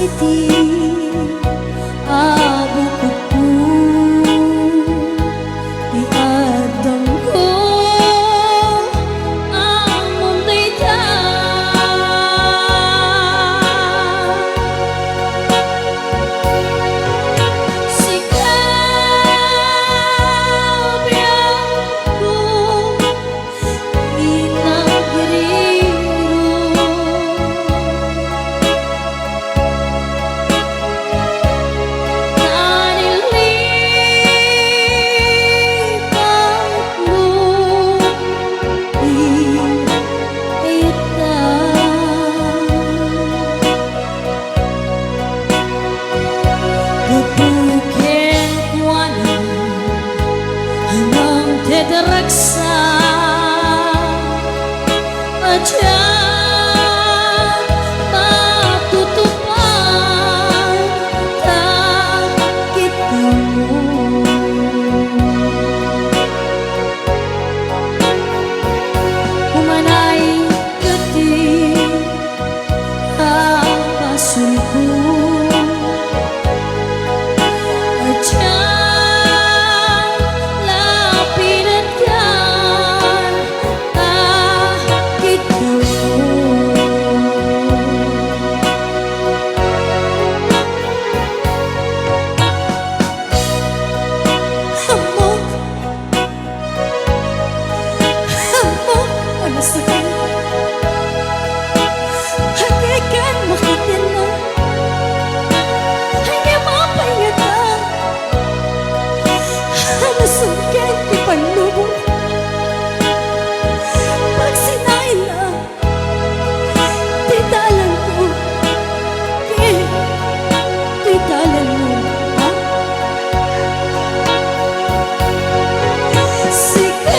iti abukuku di adangku amon dayta sikap yang terreksa aja matutupan tak ketemu kumanai ketik apasulku aja sikap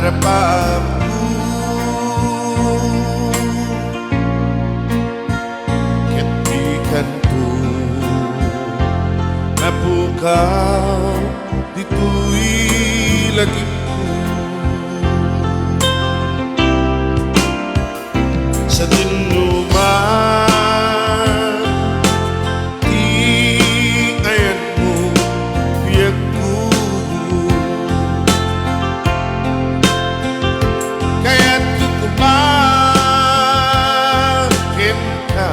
harapku ketikanku napukau ditui lagi sa dinuman di ayan mo biyagku kaya't kukumakin ka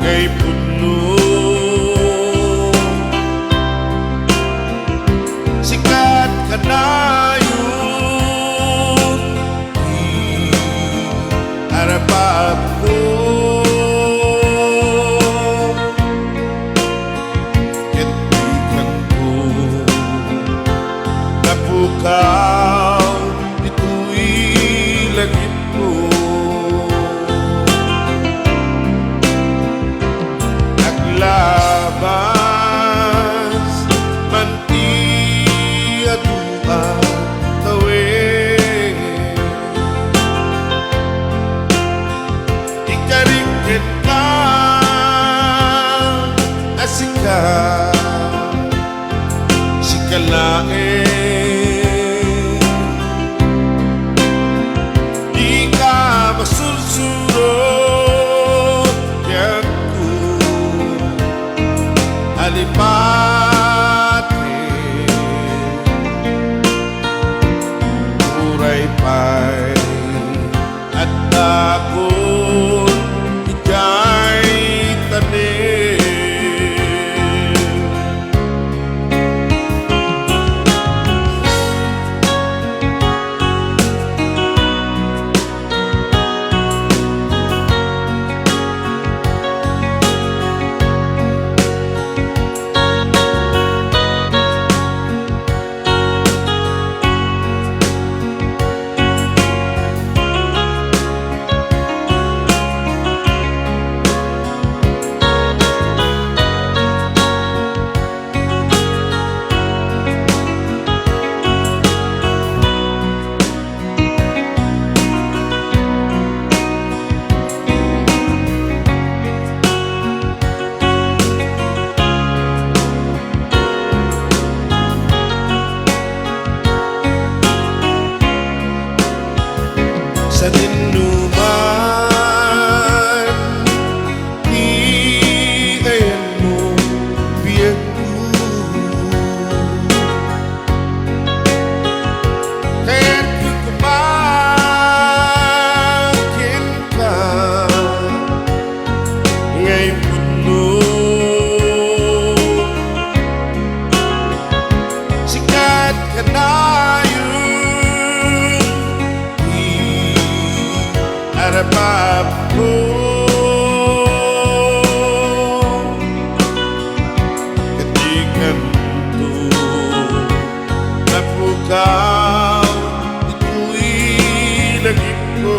kay puno sikat ka na yun harapku ketikanku napukau ditui langitku naglabas manti atua tawid ikaringkit ka asika sikalae di ka masulsurot yaku alipate uray pay at takot ika'y tanim sa dinuman di ayan mo biyagku kaya't kukumakin ka nga'y puno sikat ka na harapku ketikanku napukau ditui langitku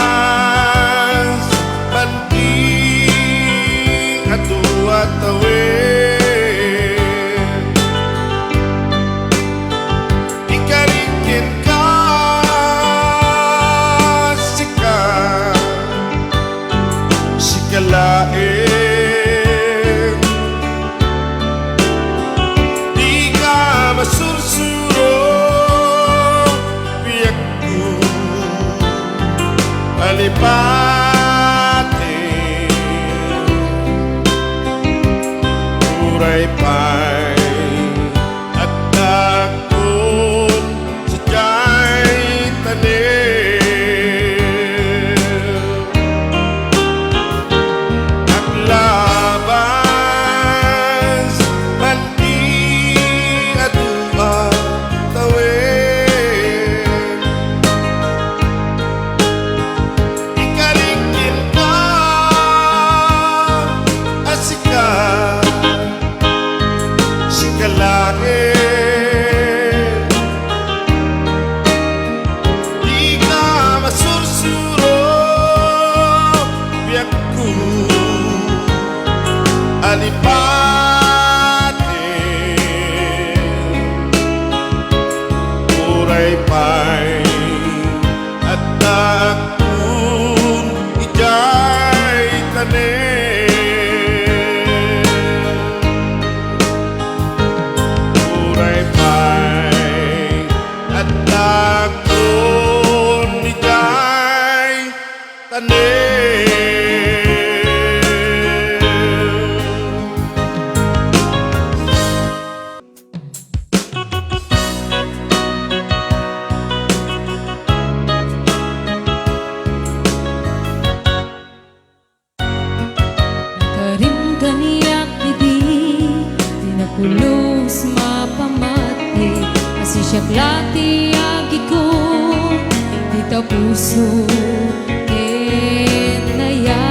naglabas manti atua tawid sikalain di ka masursurot biyagku alipate uray pay at takot sadya'y tanim alipatin, uray pa'y at dakun ijay tanim, uray pa'y at dakun ijay tanim. Karim kaniyak idi Dinapulos mapamati Asi siya glati agi ko Dita puso kenaya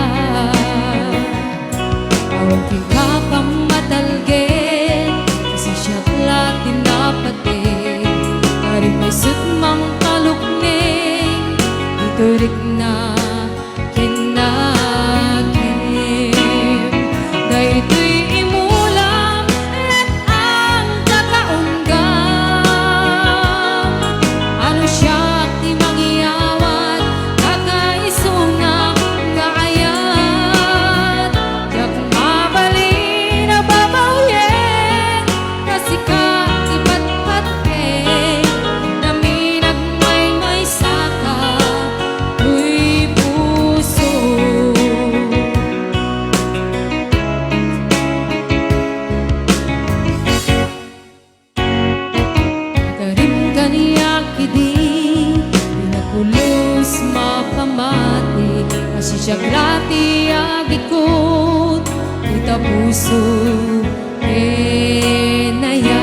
Awang tingka pamatalgen Asi siya glati napate Karim may sutmang talukning Dito rik na siya glati agikot Ita puso kenayat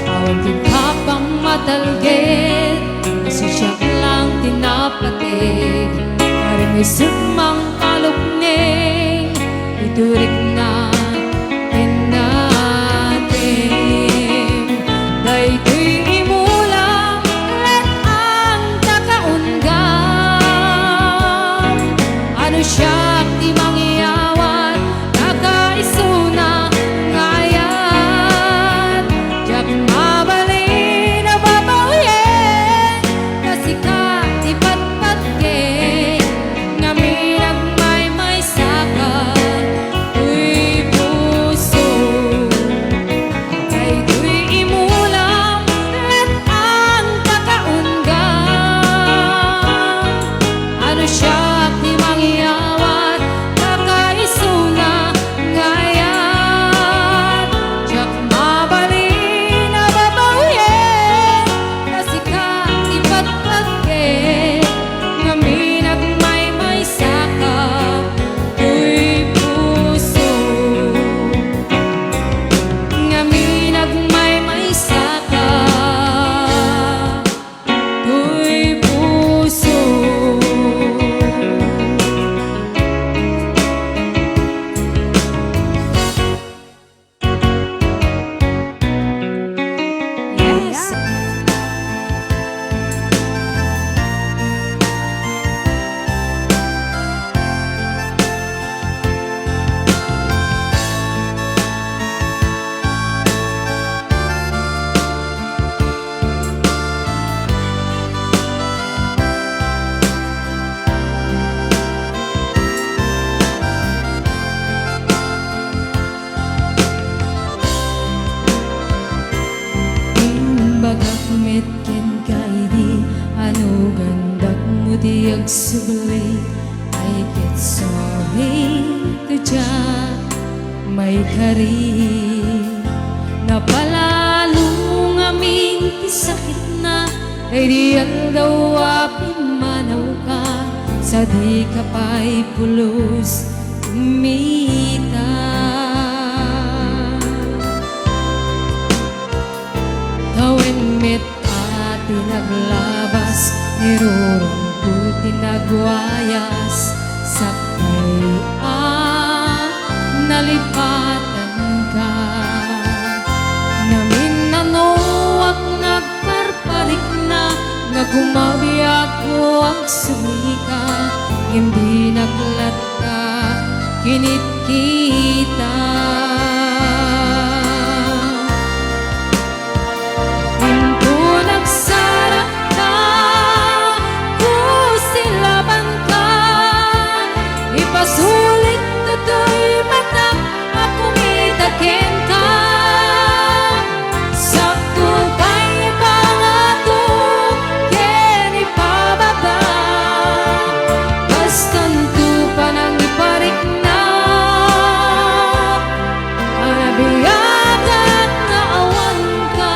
Awang tinapang matalget Kasi siya lang tinapatig Karin may sumang kalukning Iturik na tinatim Dahil ko'y imulang let ang takaunggam Ano siya di mangyawat Nakaisuna ngayon Diyak mabali na babawin Kasi ka di patpatke Ngaminag may saka Uy puso Kay ko'y imulang let ang takaunggam Ano siya di mangyawat Nakaisuna ngayon Diyak mabali na babawin Kasi ka di patpatke Ngaminag may saka Uy puso Ngaminag may saka Uy puso Yes. Baga kumitkin ka idi Ano gandak mo di agsubli I get sorry to dyan May kari Napalalong aming sakit na Ay diyan daw apimanaw ka Sa di ka pa'y pulos kumita Gawin mit at tinaglabas Nirurong ko tinagwayas Sakay nalipatan ka Namin nanuwag nagparparik na Nagumabi ako ang sumika Hindi naglat ka kinit kita. Pinto nagsara na, kusilaban ka, ipasulit to'y mata, ako mitakin ka. Sakto ba'y pangato, ken ipababa, bastan tu panang iparik na, anabiyagan nga awan ka.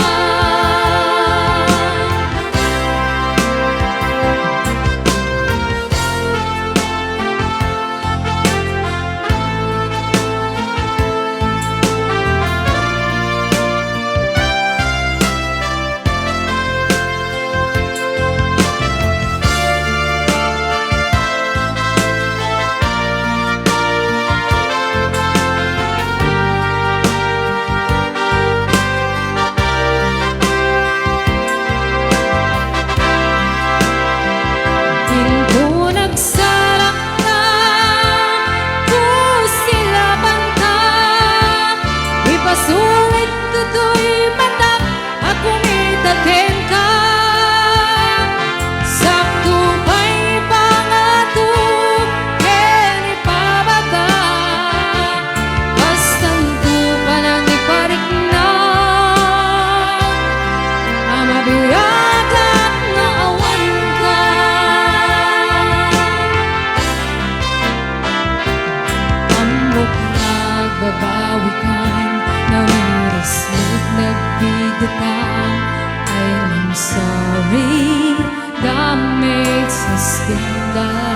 Pinto nagsara na, kusilaban ka, ipasulit to'y mata, ako mitakin ka. Sakto ba'y pangato, ken ipababa, bastan tu panang iparik na, amabiyagan nga awan ka. Ambok nagbabawikan, namirislit nagbigatan, I'm sorry, damage sa skandal.